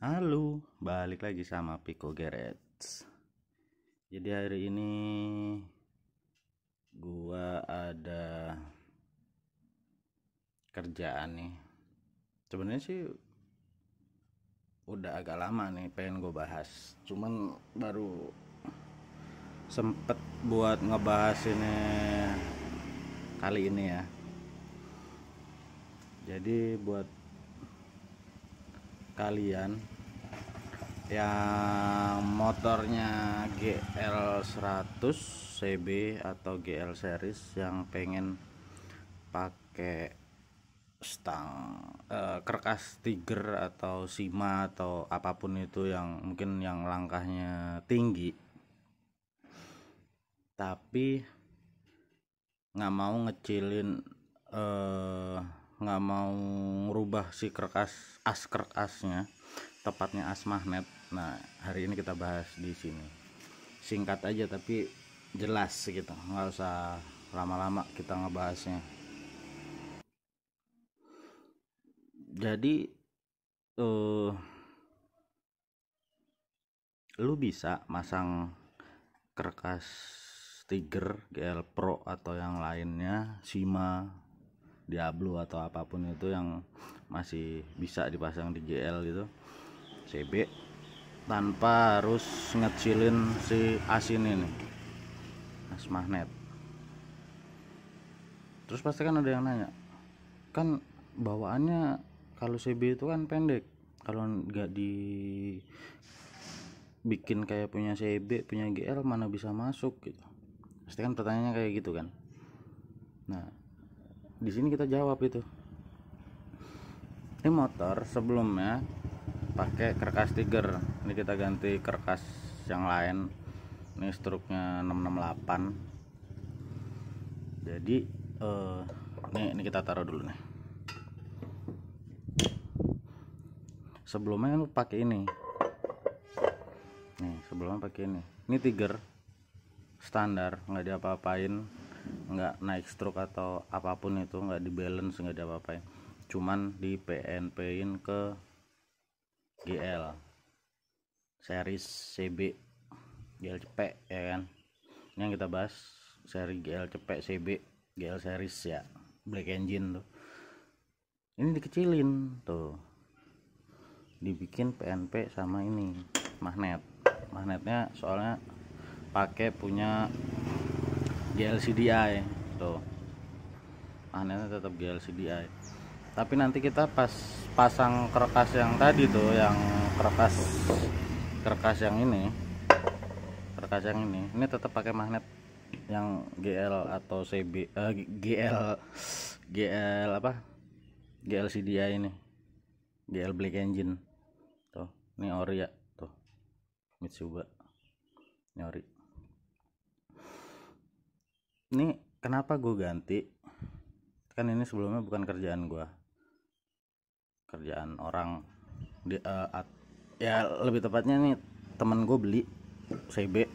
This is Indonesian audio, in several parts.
Halo, balik lagi sama Pico Garage. Jadi hari ini gua ada kerjaan nih. Sebenarnya sih udah agak lama nih pengen gue bahas. Cuman baru sempet buat ngebahas ini kali ini ya. Jadi buat kalian yang motornya GL 100 CB atau GL series yang pengen pakai stang kerkas Tiger atau Sima atau apapun itu yang mungkin yang langkahnya tinggi tapi nggak mau ngecilin, nggak mau ngerubah si kerkasnya, tepatnya as magnet. Nah, hari ini kita bahas di sini. Singkat aja tapi jelas gitu, nggak usah lama-lama kita ngebahasnya. Jadi lu bisa masang kerkas Tiger, GL Pro atau yang lainnya, Sima, Diablo atau apapun itu yang masih bisa dipasang di GL gitu, CB, tanpa harus ngecilin si as ini nih, as magnet. Terus pasti kan ada yang nanya, kan bawaannya kalau CB itu kan pendek, kalau nggak dibikin kayak punya CB, punya GL mana bisa masuk gitu. Pasti kan pertanyaannya kayak gitu kan. Nah, di sini kita jawab itu. Ini motor sebelumnya pakai kerkas Tiger. Ini kita ganti kerkas yang lain. Ini struknya 668. Jadi ini kita taruh dulu nih. Sebelumnya lu pakai ini. Nih, sebelumnya pakai ini. Ini Tiger standar, nggak diapa-apain, nggak naik stroke atau apapun itu, nggak di balance, nggak diapa-apain, cuman di PNP-in ke GL series CB, GL cepek ya kan. Ini yang kita bahas seri GL cepek CB, GL series ya, black engine tuh. Ini dikecilin tuh, dibikin PNP sama ini magnetnya, soalnya pakai punya GL-CDI tuh, magnetnya tetap GL-CDI. Tapi nanti kita pas pasang kerkas yang tadi tuh, yang kerkas yang ini, ini tetap pakai magnet yang GL atau CB, GL apa, GL-CDI ini, GL black engine tuh. Ini ori ya tuh, Mitsubishi ini ori. Ini kenapa gue ganti, kan ini sebelumnya bukan kerjaan gue, kerjaan orang ya lebih tepatnya nih temen gue beli CB,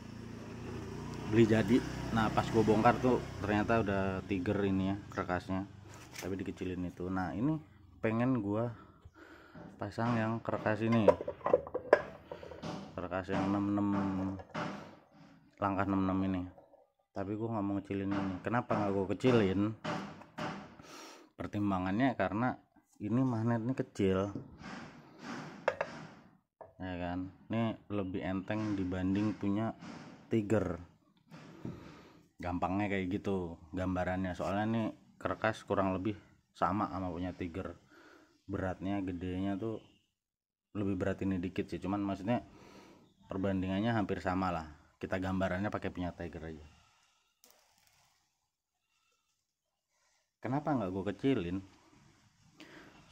beli jadi. Nah, pas gue bongkar tuh ternyata udah Tiger ini ya kerkasnya, tapi dikecilin itu. Nah, ini pengen gue pasang yang kerkas ini, kerkas yang 66 langkah 66 ini, tapi gue nggak mau ngecilin ini. Kenapa nggak gue kecilin? Pertimbangannya karena ini magnetnya kecil ya kan, ini lebih enteng dibanding punya Tiger, gampangnya kayak gitu gambarannya. Soalnya nih kerkas kurang lebih sama punya Tiger, beratnya gedenya tuh lebih berat ini dikit sih, cuman maksudnya perbandingannya hampir sama lah. Kita gambarannya pakai punya Tiger aja. Kenapa nggak gue kecilin?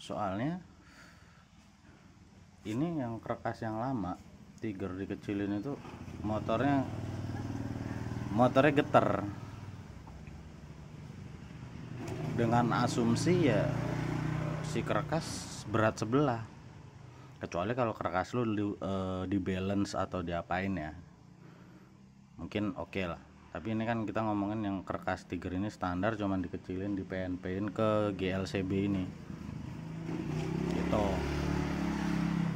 Soalnya ini yang kerkas yang lama Tiger dikecilin itu motornya getar, dengan asumsi ya si kerkas berat sebelah. Kecuali kalau kerkas lu di balance atau diapain ya, mungkin oke lah. Tapi ini kan kita ngomongin yang kerkas Tiger ini standar, cuman dikecilin, di PNP-in ke GLCB ini gitu.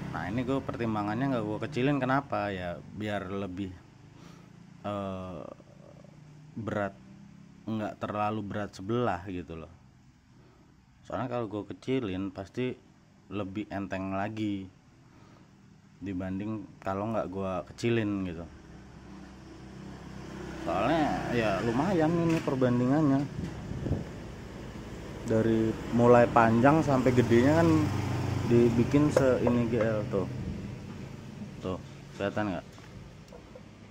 Nah ini gue pertimbangannya nggak gue kecilin, kenapa ya, biar lebih berat, nggak terlalu berat sebelah gitu loh. Soalnya kalau gue kecilin pasti lebih enteng lagi dibanding kalau nggak gue kecilin gitu. Soalnya ya lumayan ini perbandingannya, dari mulai panjang sampai gedenya kan dibikin ini GL tuh kelihatan nggak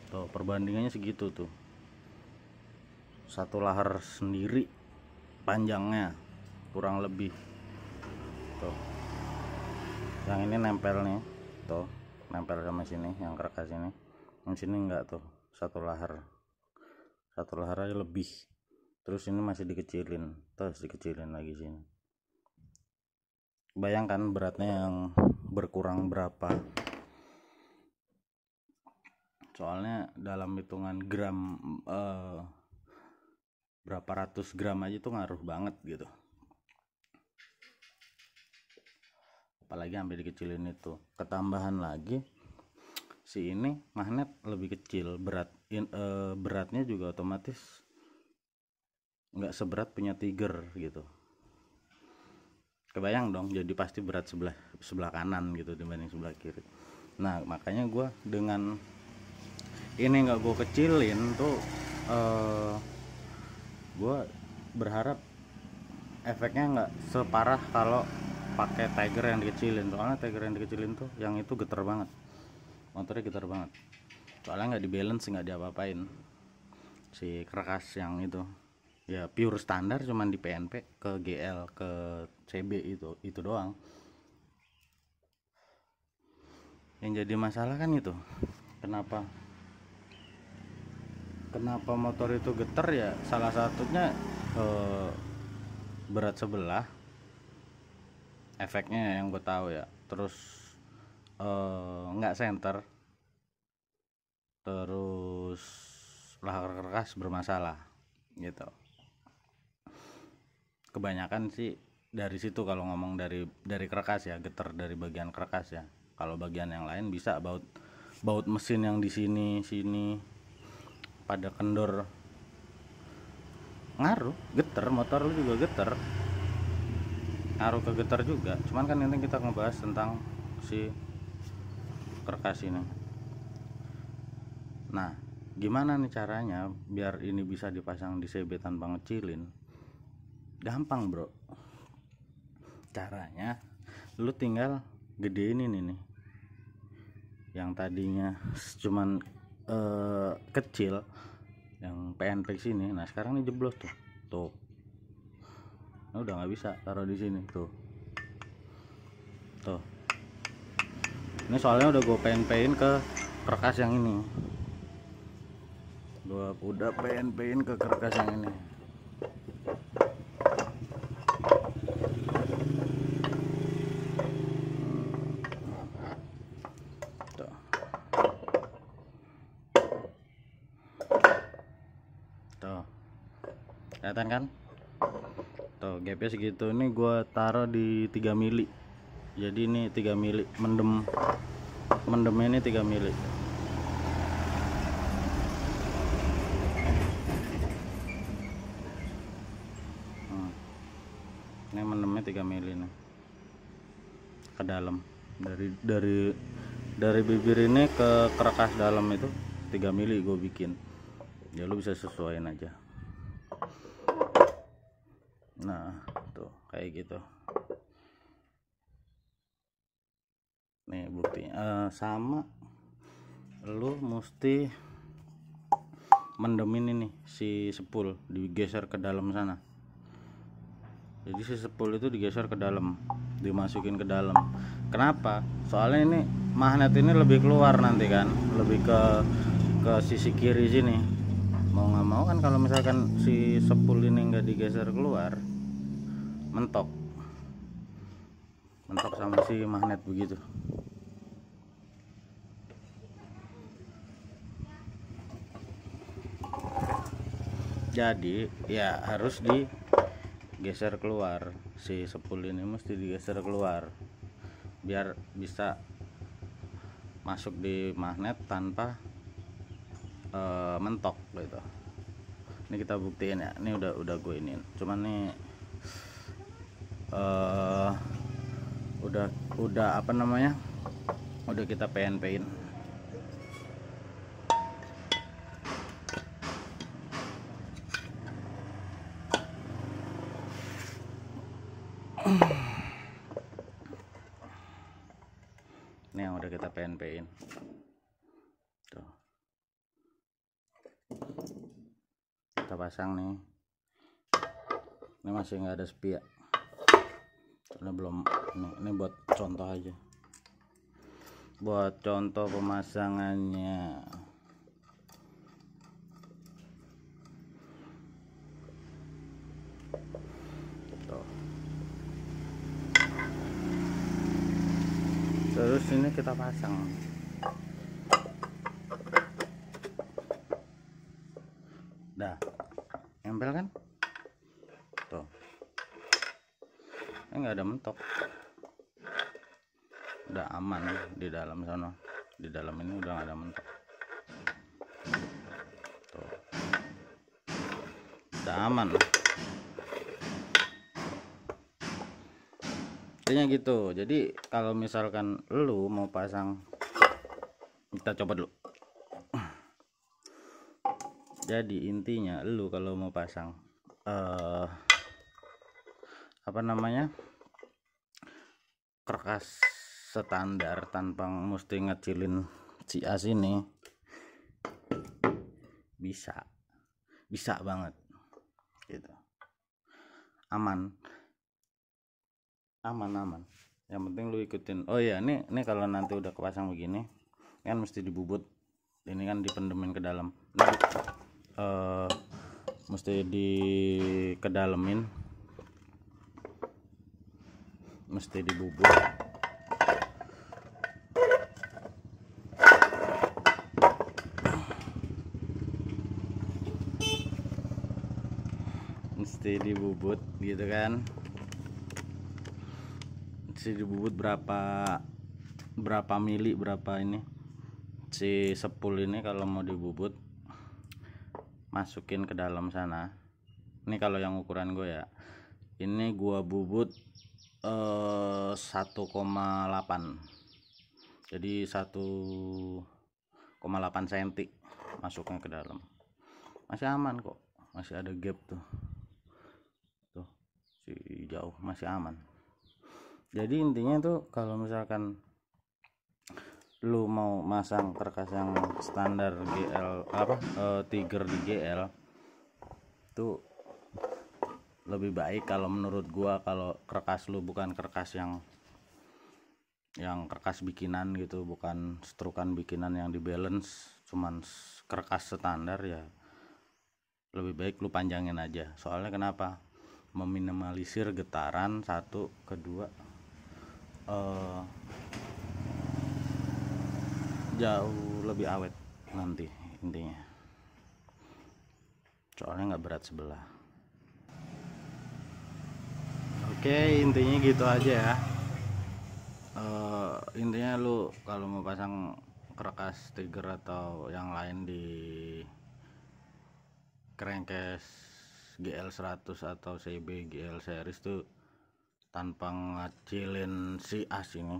tuh, perbandingannya segitu tuh, satu lahar sendiri panjangnya kurang lebih tuh. Yang ini nempel nih tuh, nempel sama sini yang kerkas ini, yang sini enggak tuh, satu lahar aja lebih. Terus ini masih dikecilin, terus dikecilin lagi sini. Bayangkan beratnya yang berkurang berapa. Soalnya dalam hitungan gram, berapa ratus gram aja tuh ngaruh banget gitu. Apalagi sampai dikecilin itu. Ketambahan lagi si ini magnet lebih kecil, beratnya juga otomatis nggak seberat punya Tiger gitu. Kebayang dong, jadi pasti berat sebelah kanan gitu dibanding sebelah kiri. Nah makanya gue dengan ini nggak gue kecilin tuh, gue berharap efeknya nggak separah kalau pakai Tiger yang dikecilin. Soalnya Tiger yang dikecilin tuh yang itu getar banget, motornya getar banget. Soalnya nggak di balance, nggak diapa-apain si kerkas yang itu. Ya pure standar, cuman di PNP ke GL ke CB itu doang. Yang jadi masalah kan itu, kenapa motor itu getar ya, salah satunya berat sebelah, efeknya yang gue tahu ya. Terus nggak center, terus lahar kerkas bermasalah gitu. Kebanyakan sih dari situ kalau ngomong dari kerkas ya, getar dari bagian kerkas ya. Kalau bagian yang lain bisa baut mesin yang di sini pada kendor, ngaruh getar, motor lu juga getar, ngaruh ke getar juga. Cuman kan ini kita ngebahas tentang si kerkas ini. Nah gimana nih caranya biar ini bisa dipasang di CB tanpa ngecilin? Gampang bro, caranya lu tinggal gedein ini nih, yang tadinya cuman kecil, yang PNP sini. Nah sekarang ini jeblos tuh, nah, udah nggak bisa taruh di sini tuh. Ini soalnya udah gue PNP-in ke kerkas yang ini, gue udah PNP-in ke kerkas yang ini. Tuh kelihatan kan, tuh gapnya segitu. Ini gue taruh di 3 mili, jadi ini 3 mili mendemnya ini 3 mili. Ini mendemnya 3 mili nih ke dalam, dari bibir ini ke kerkas dalam itu 3 mili gue bikin. Ya lu bisa sesuaiin aja. Nah tuh kayak gitu nih buktinya. Sama lu mesti mendemin ini si sepul, digeser ke dalam sana. Jadi si sepul itu digeser ke dalam, dimasukin ke dalam. Kenapa? Soalnya ini magnet ini lebih keluar nanti kan, lebih ke sisi kiri sini. Mau nggak mau kan kalau misalkan si sepul ini nggak digeser keluar, mentok sama si magnet begitu. Jadi ya harus digeser keluar, si sepul ini mesti digeser keluar biar bisa masuk di magnet tanpa mentok gitu. Ini kita buktiin ya, ini udah gue iniin, cuman nih udah apa namanya, udah kita PNP-in. Ini yang udah kita PNP-in tuh, kita pasang nih. Ini masih nggak ada spia karena belum, ini buat contoh aja, buat contoh pemasangannya. Tuh. Terus ini kita pasang, dah nempel kan tuh, ini nggak ada mentok, udah aman di dalam sana. Di dalam ini udah nggak ada mentok tuh, udah aman. Intinya gitu. Jadi kalau misalkan lu mau pasang, kita coba dulu. Jadi intinya lu kalau mau pasang apa namanya, kerkas standar tanpa mesti ngecilin si as ini, bisa banget gitu, aman. Yang penting lu ikutin. Oh iya, ini kalau nanti udah kepasang begini kan mesti dibubut, ini kan dipendemin ke dalam. Mesti dikedalemin, mesti dibubut. Mesti dibubut gitu kan. Mesti dibubut berapa mili, berapa ini si sepul ini kalau mau dibubut, masukin ke dalam sana. Ini kalau yang ukuran gue ya, ini gua bubut 1,8, jadi 1,8 cm masuknya ke dalam. Masih aman kok, masih ada gap tuh si jauh, masih aman. Jadi intinya tuh kalau misalkan lu mau masang kerkas yang standar GL Tiger di GL tuh lebih baik kalau menurut gua, kalau kerkas lu bukan kerkas yang kerkas bikinan gitu, bukan strukan bikinan yang di balance, cuman kerkas standar, ya lebih baik lu panjangin aja. Soalnya kenapa? Meminimalisir getaran, satu, kedua jauh lebih awet nanti intinya, soalnya nggak berat sebelah. Oke, intinya gitu aja ya. Intinya lu kalau mau pasang kerkas Tiger atau yang lain di crankcase GL100 atau CB GL series tuh tanpa ngacilin si as ini,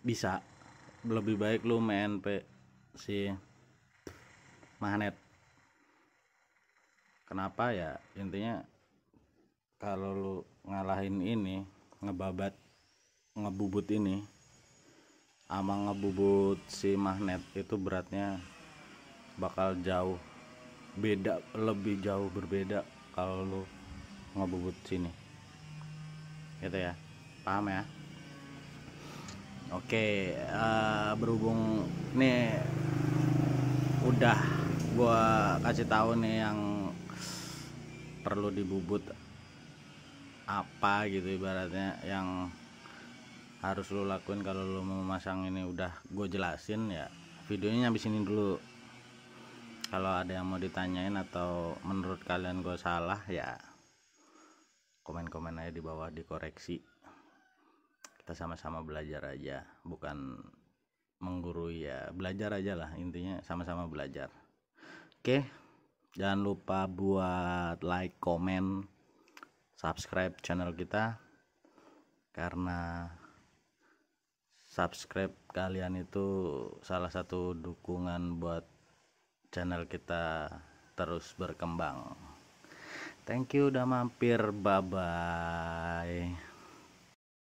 bisa. Lebih baik lu PNP si magnet. Kenapa ya? Intinya kalau lu ngalahin ini, ngebubut ini sama ngebubut si magnet, itu beratnya bakal jauh beda, lebih jauh berbeda kalau lu ngebubut sini gitu ya, paham ya? Oke, berhubung nih udah gua kasih tahu nih yang perlu dibubut apa gitu, ibaratnya yang harus lu lakuin kalau lu mau masang ini udah gue jelasin ya. Videonya sampai sini dulu. Kalau ada yang mau ditanyain atau menurut kalian gue salah, ya komen-komen aja di bawah, dikoreksi. Kita kita sama-sama belajar aja, bukan menggurui ya, belajar aja lah, intinya sama-sama belajar. Oke, jangan lupa buat like, komen, subscribe channel kita, karena subscribe kalian itu salah satu dukungan buat channel kita terus berkembang. Thank you udah mampir, bye bye.